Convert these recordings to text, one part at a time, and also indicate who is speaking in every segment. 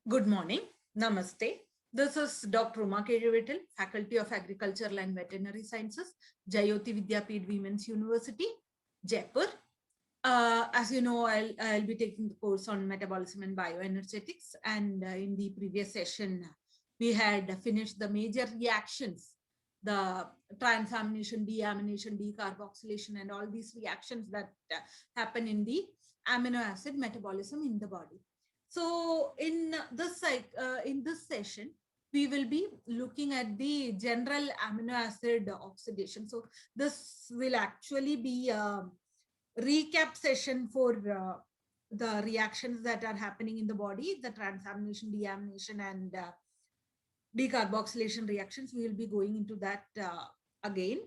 Speaker 1: Good morning. Namaste. This is Dr. Uma Keduvital, Faculty of Agricultural and Veterinary Sciences, Jayoti Vidyapeeth Women's University, Jaipur. As you know, I'll be taking the course on metabolism and bioenergetics. And in the previous session, we had finished the major reactions, the transamination, deamination, decarboxylation, and all these reactions that happen in the amino acid metabolism in the body. So in this session, we will be looking at the general amino acid oxidation. So this will actually be a recap session for the reactions that are happening in the body, the transamination, deamination, and decarboxylation reactions. We will be going into that again.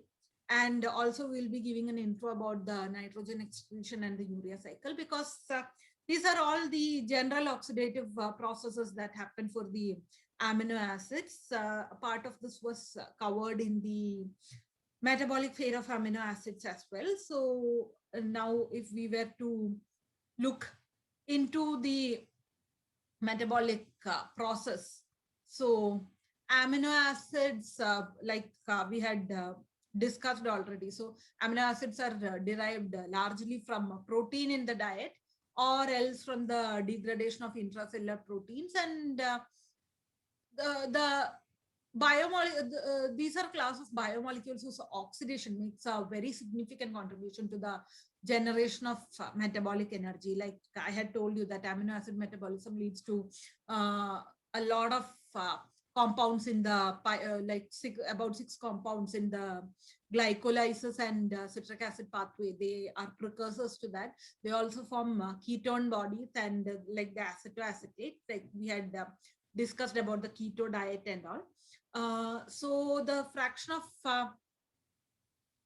Speaker 1: And also we'll be giving an intro about the nitrogen excretion and the urea cycle, because these are all the general oxidative processes that happen for the amino acids. A part of this was covered in the metabolic fate of amino acids as well. So now if we were to look into the metabolic process, so amino acids, we had discussed already. So amino acids are derived largely from protein in the diet, or else from the degradation of intracellular proteins. And the these are class of biomolecules whose oxidation makes a very significant contribution to the generation of metabolic energy. Like I had told you that amino acid metabolism leads to a lot of compounds in the about 6 compounds in the glycolysis and citric acid pathway. They are precursors to that. They also form ketone bodies, and like the acetoacetate, like we had discussed about the keto diet and all. So the fraction of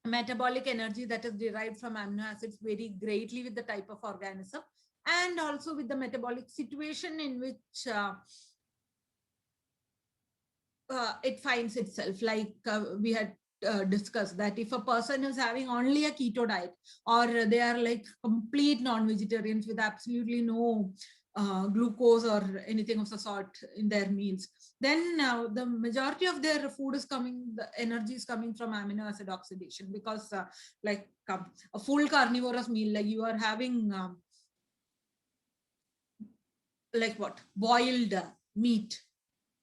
Speaker 1: metabolic energy that is derived from amino acids vary greatly with the type of organism, and also with the metabolic situation in which it finds itself. Like we had discussed that if a person is having only a keto diet, or they are like complete non-vegetarians with absolutely no glucose or anything of the sort in their meals, then the majority of their food is coming, the energy is coming from amino acid oxidation. Because a full carnivorous meal, like you are having like what, boiled meat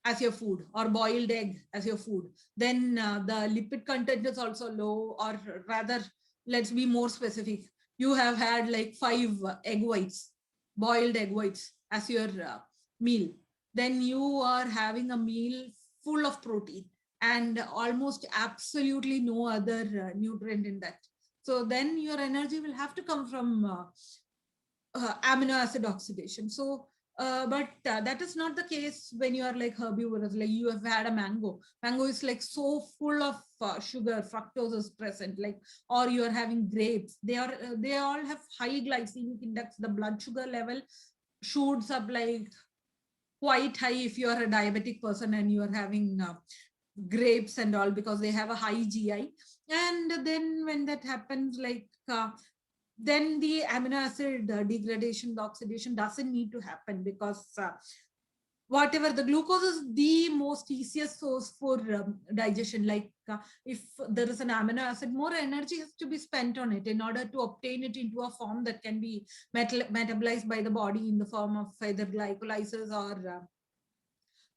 Speaker 1: as your food, or boiled egg as your food, then the lipid content is also low. Or rather, let's be more specific, you have had like 5 egg whites, boiled egg whites as your meal, then you are having a meal full of protein and almost absolutely no other nutrient in that. So then your energy will have to come from amino acid oxidation. So but that is not the case when you are like herbivorous. Like you have had a mango is like so full of sugar, fructose is present, like, or you are having grapes, they all have high glycemic index. The blood sugar level shoots up like quite high if you are a diabetic person and you are having grapes and all, because they have a high GI. And then when that happens, like then the amino acid degradation, the oxidation doesn't need to happen, because whatever, the glucose is the most easiest source for digestion. Like if there is an amino acid, more energy has to be spent on it in order to obtain it into a form that can be metabolized by the body in the form of either glycolysis or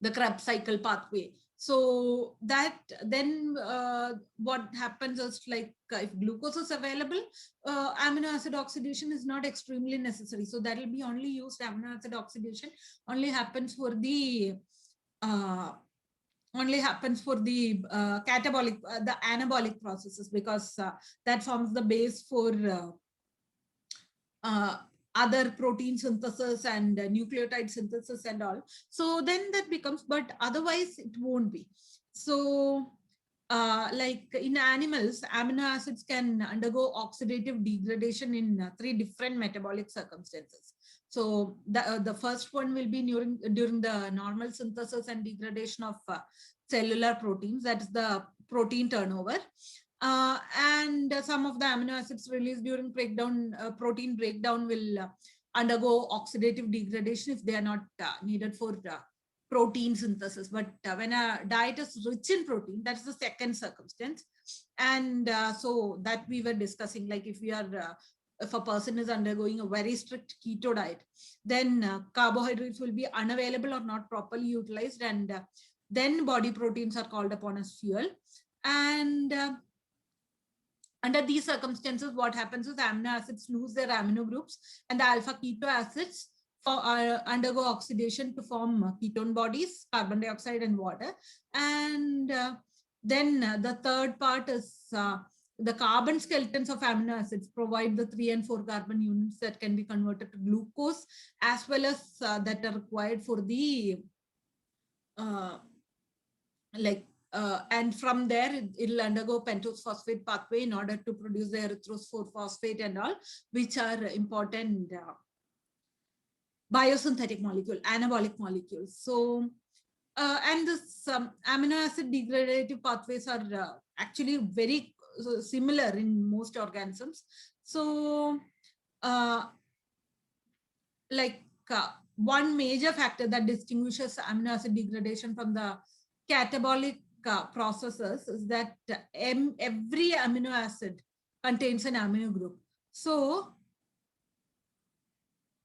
Speaker 1: the Krebs cycle pathway. So that then what happens is, like if glucose is available, amino acid oxidation is not extremely necessary. So that will be only used, amino acid oxidation only happens for the catabolic, the anabolic processes, because that forms the base for uh, other protein synthesis and nucleotide synthesis and all. So then that becomes, but otherwise it won't be. So like in animals, amino acids can undergo oxidative degradation in 3 different metabolic circumstances. So the first one will be during the normal synthesis and degradation of cellular proteins, that is the protein turnover. And some of the amino acids released during breakdown, protein breakdown, will undergo oxidative degradation if they are not needed for protein synthesis. But when a diet is rich in protein, that's the second circumstance. And so that we were discussing, like if a person is undergoing a very strict keto diet, then carbohydrates will be unavailable or not properly utilized, and then body proteins are called upon as fuel. And under these circumstances, what happens is amino acids lose their amino groups, and the alpha keto acids undergo oxidation to form ketone bodies, carbon dioxide and water. And then the third part is the carbon skeletons of amino acids provide the 3 and 4 carbon units that can be converted to glucose, as well as that are required for the and from there it'll undergo pentose phosphate pathway in order to produce the erythrose 4-phosphate and all, which are important biosynthetic molecule, anabolic molecules. So and this amino acid degradative pathways are actually very similar in most organisms. So one major factor that distinguishes amino acid degradation from the catabolic processes is that every amino acid contains an amino group. So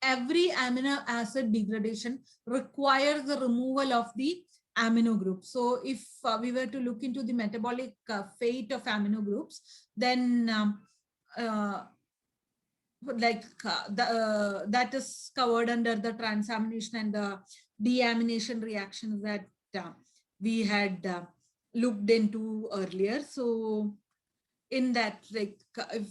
Speaker 1: every amino acid degradation requires the removal of the amino group. So if we were to look into the metabolic fate of amino groups, then that is covered under the transamination and the deamination reactions that we had looked into earlier. So in that, like if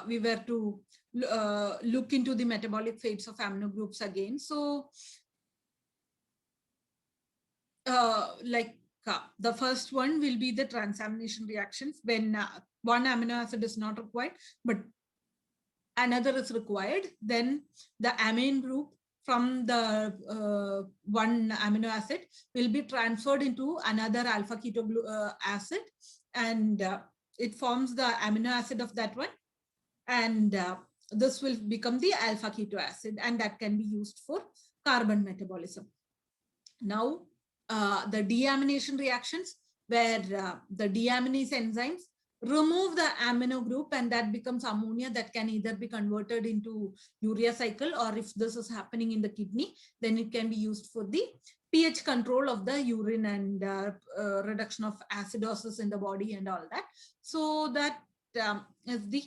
Speaker 1: we were to look into the metabolic fates of amino groups again, so the first one will be the transamination reactions when one amino acid is not required but another is required. Then the amine group from the one amino acid will be transferred into another alpha keto acid, and it forms the amino acid of that one, and this will become the alpha keto acid, and that can be used for carbon metabolism. Now the deamination reactions, where the deaminase enzymes remove the amino group, and that becomes ammonia that can either be converted into urea cycle, or if this is happening in the kidney, then it can be used for the pH control of the urine and reduction of acidosis in the body and all that. So that is the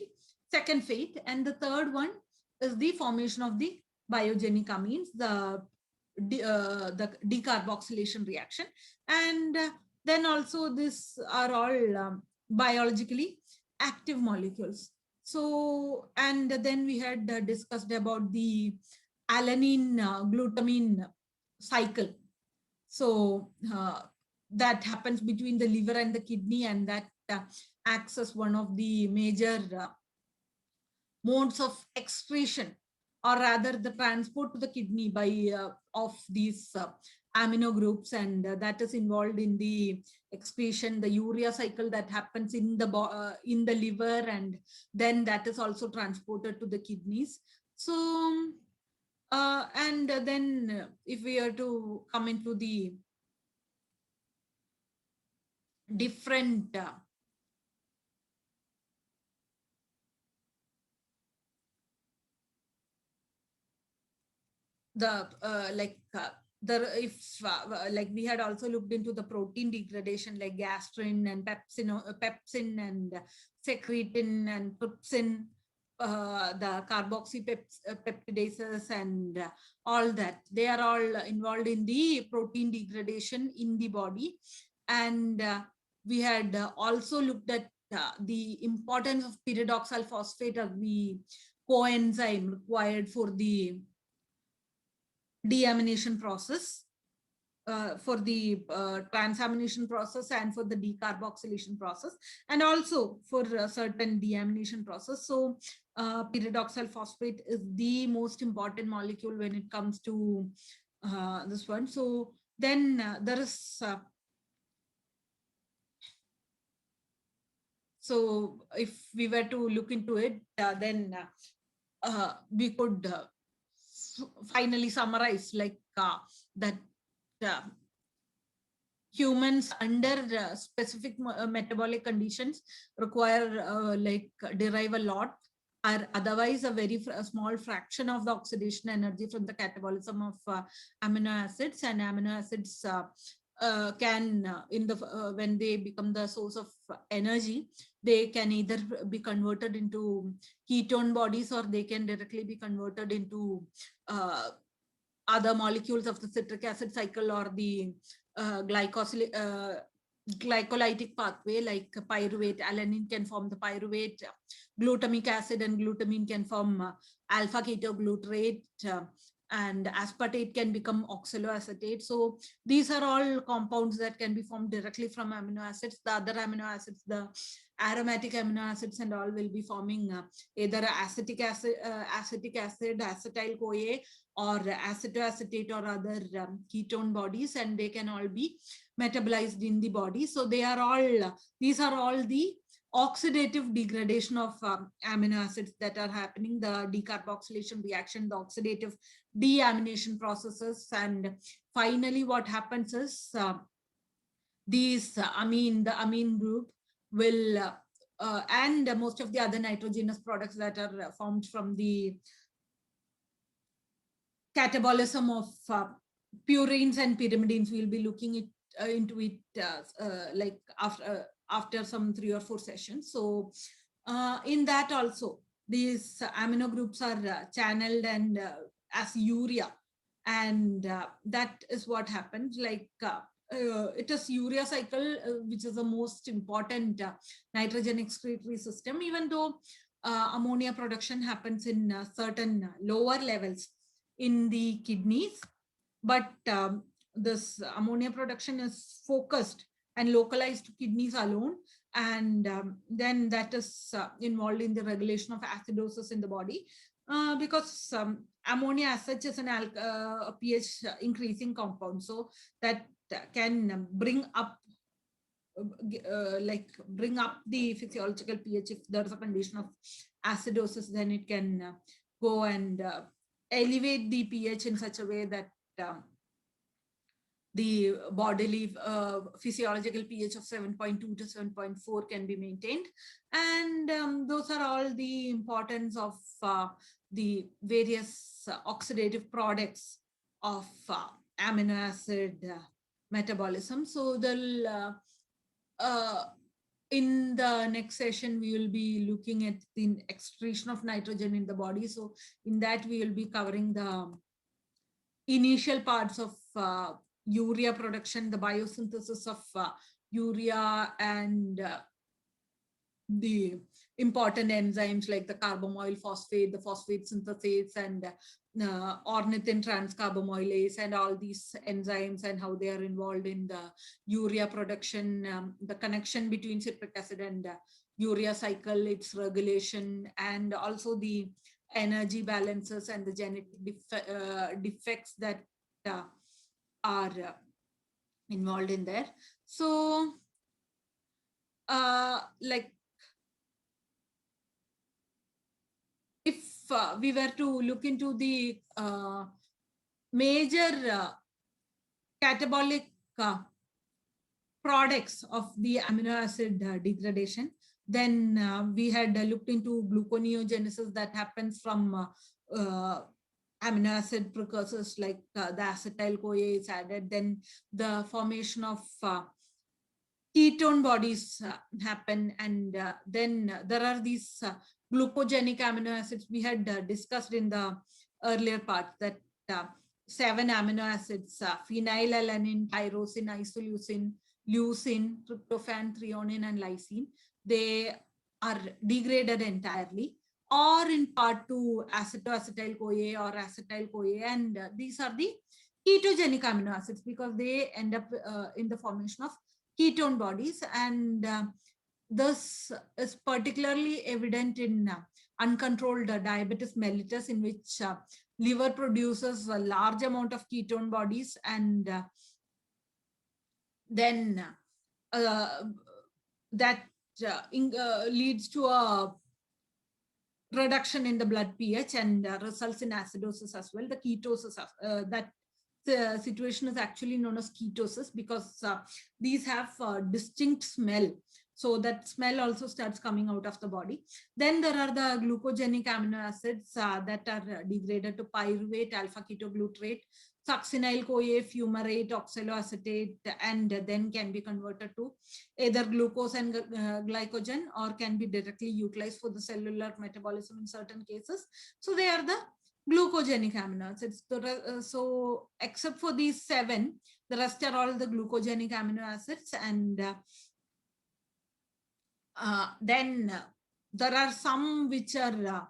Speaker 1: second fate. And the third one is the formation of the biogenic amines, the decarboxylation reaction. And then also these are all biologically active molecules. So, and then we had discussed about the alanine glutamine cycle. So that happens between the liver and the kidney, and that acts as one of the major modes of excretion, or rather the transport to the kidney by of these amino groups, and that is involved in the excretion, the urea cycle that happens in the liver, and then that is also transported to the kidneys. So and then if we are to come into the different like we had also looked into the protein degradation, like gastrin and pepsin and secretin and trypsin, the carboxypeptidases and all that. They are all involved in the protein degradation in the body. And we had also looked at the importance of pyridoxal phosphate as the coenzyme required for the deamination process, for the transamination process, and for the decarboxylation process, and also for a certain deamination process. So pyridoxal phosphate is the most important molecule when it comes to this one. So then there is so if we were to look into it, then we could finally summarize like that humans under specific metabolic conditions require derive a lot, or otherwise a very a small fraction of the oxidation energy from the catabolism of amino acids. And amino acids can in the when they become the source of energy, they can either be converted into ketone bodies, or they can directly be converted into other molecules of the citric acid cycle, or the glycolytic pathway, like pyruvate. Alanine can form the pyruvate, glutamic acid and glutamine can form alpha ketoglutarate, and aspartate can become oxaloacetate. So these are all compounds that can be formed directly from amino acids. The other amino acids, the aromatic amino acids and all, will be forming either acetic acid, acetyl CoA, or acetoacetate, or other ketone bodies, and they can all be metabolized in the body. So they are all, these are all the oxidative degradation of amino acids that are happening, the decarboxylation reaction, the oxidative deamination processes. And finally what happens is these the amine group will and most of the other nitrogenous products that are formed from the catabolism of purines and pyrimidines. We'll be looking into it like after some 3 or 4 sessions. So in that also, these amino groups are channeled and as urea, and that is what happens. Like it is urea cycle, which is the most important nitrogen excretory system, even though ammonia production happens in certain lower levels in the kidneys, but this ammonia production is focused and localized to kidneys alone. And then that is involved in the regulation of acidosis in the body, because ammonia as such is a pH increasing compound, so that can bring up bring up the physiological pH. If there's a condition of acidosis, then it can go and elevate the pH in such a way that the bodily physiological pH of 7.2 to 7.4 can be maintained. And those are all the importance of the various oxidative products of amino acid metabolism. So they'll in the next session, we will be looking at the excretion of nitrogen in the body. So in that, we will be covering the initial parts of urea production, the biosynthesis of urea, and the important enzymes like the carbamoyl phosphate, the phosphate synthase, and ornithine transcarbamylase, and all these enzymes and how they are involved in the urea production, the connection between citric acid and urea cycle, its regulation, and also the energy balances and the genetic defects that are involved in there. So like if we were to look into the major catabolic products of the amino acid degradation, then we had looked into gluconeogenesis that happens from amino acid precursors like the acetyl CoA is added. Then the formation of ketone bodies happen, and then there are these glucogenic amino acids. We had discussed in the earlier part that 7 amino acids, phenylalanine, tyrosine, isoleucine, leucine, tryptophan, threonine, and lysine, they are degraded entirely or in part to acetoacetyl CoA or acetyl CoA, and these are the ketogenic amino acids because they end up in the formation of ketone bodies. And this is particularly evident in uncontrolled diabetes mellitus, in which liver produces a large amount of ketone bodies, and then that leads to a reduction in the blood pH and results in acidosis as well. The ketosis, that the situation is actually known as ketosis because these have distinct smell. So that smell also starts coming out of the body. Then there are the glucogenic amino acids that are degraded to pyruvate, alpha ketoglutarate, succinyl CoA, fumarate, oxaloacetate, and then can be converted to either glucose and glycogen, or can be directly utilized for the cellular metabolism in certain cases. So they are the glucogenic amino acids. So except for these 7, the rest are all the glucogenic amino acids. And then there are some which are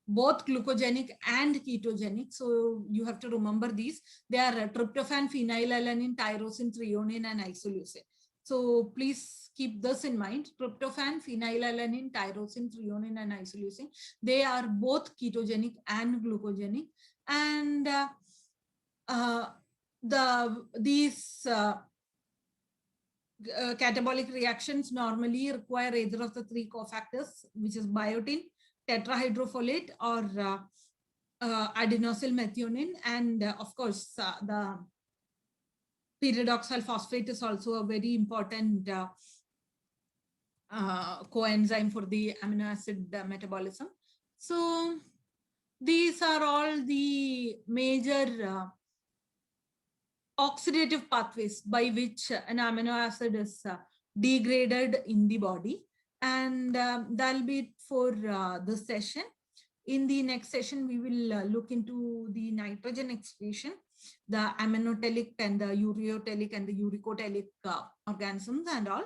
Speaker 1: both glucogenic and ketogenic. So you have to remember these. They are tryptophan, phenylalanine, tyrosine, threonine, and isoleucine. So please keep this in mind. Tryptophan, phenylalanine, tyrosine, threonine, and isoleucine. They are both ketogenic and glucogenic. And these catabolic reactions normally require either of the 3 cofactors, which is biotin, tetrahydrofolate, or adenosyl methionine. And of course, the pyridoxal phosphate is also a very important coenzyme for the amino acid metabolism. So these are all the major oxidative pathways by which an amino acid is degraded in the body. And that'll be it for this session. In the next session, we will look into the nitrogen excretion, the aminotelic and the ureotelic and the uricotelic organisms and all.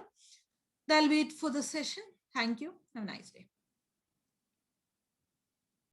Speaker 1: That'll be it for the session. Thank you. Have a nice day.